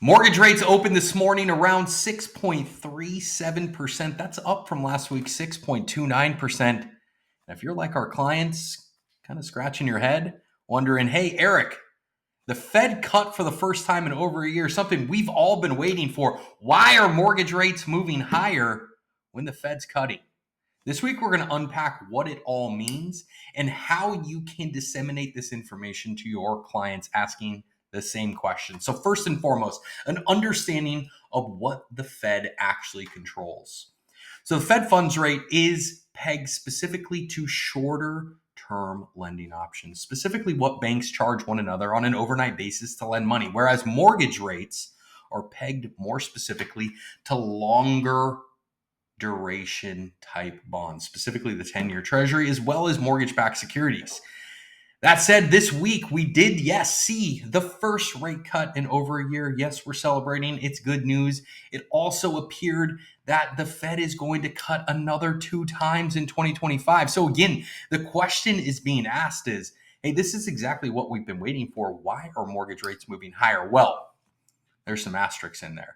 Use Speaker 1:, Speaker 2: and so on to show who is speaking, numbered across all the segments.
Speaker 1: Mortgage rates opened this morning around 6.37%. That's up from last week's 6.29%. And if you're like our clients, kind of scratching your head, wondering, hey, Eric, the Fed cut for the first time in over a year, something we've all been waiting for. Why are mortgage rates moving higher when the Fed's cutting? This week, we're going to unpack what it all means and how you can disseminate this information to your clients asking the same question. So first and foremost, an understanding of what the Fed actually controls. So the Fed funds rate is pegged specifically to shorter term lending options, specifically what banks charge one another on an overnight basis to lend money, whereas mortgage rates are pegged more specifically to longer duration type bonds, specifically the 10-year treasury, as well as mortgage-backed securities. That said, this week we did, see the first rate cut in over a year. Yes, we're celebrating. It's good news. It also appeared that the Fed is going to cut another 2 times in 2025. So again, the question is being asked is, hey, this is exactly what we've been waiting for. Why are mortgage rates moving higher? Well, there's some asterisks in there.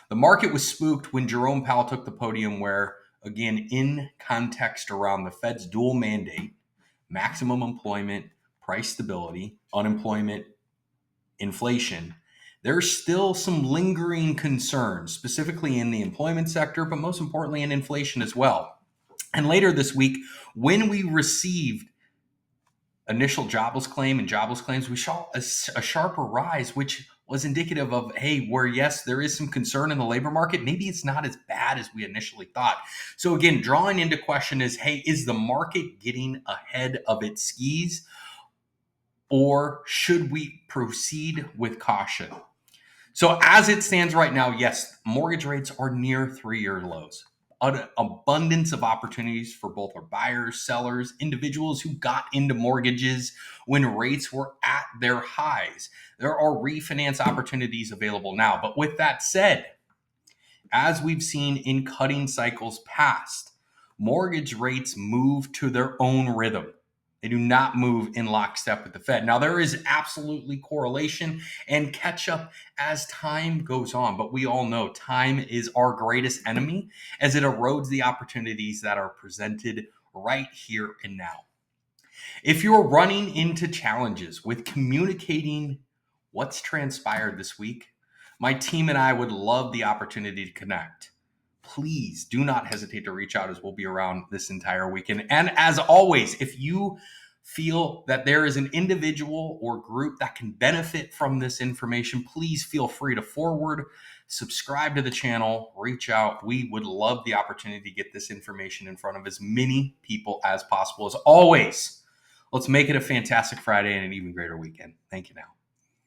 Speaker 1: The market was spooked when Jerome Powell took the podium where, again, in context around the Fed's dual mandate, maximum employment, price stability, unemployment, inflation, there's still some lingering concerns, specifically in the employment sector, but most importantly in inflation as well. And later this week, when we received initial jobless claim and jobless claims, we saw a sharper rise, which was indicative of, hey, where yes, there is some concern in the labor market, maybe it's not as bad as we initially thought. So again, drawing into question is, hey, is the market getting ahead of its skis, or should we proceed with caution? So as it stands right now, yes, mortgage rates are near 3-year lows. An abundance of opportunities for both our buyers, sellers, individuals who got into mortgages when rates were at their highs. There are refinance opportunities available now. But with that said, as we've seen in cutting cycles past, mortgage rates move to their own rhythm. They do not move in lockstep with the Fed. Now, there is absolutely correlation and catch up as time goes on, but we all know time is our greatest enemy as it erodes the opportunities that are presented right here and now. If you're running into challenges with communicating what's transpired this week, my team and I would love the opportunity to connect. Please do not hesitate to reach out as we'll be around this entire weekend. And as always, if you feel that there is an individual or group that can benefit from this information, please feel free to forward, subscribe to the channel, reach out. We would love the opportunity to get this information in front of as many people as possible. As always, let's make it a fantastic Friday and an even greater weekend. Thank you now.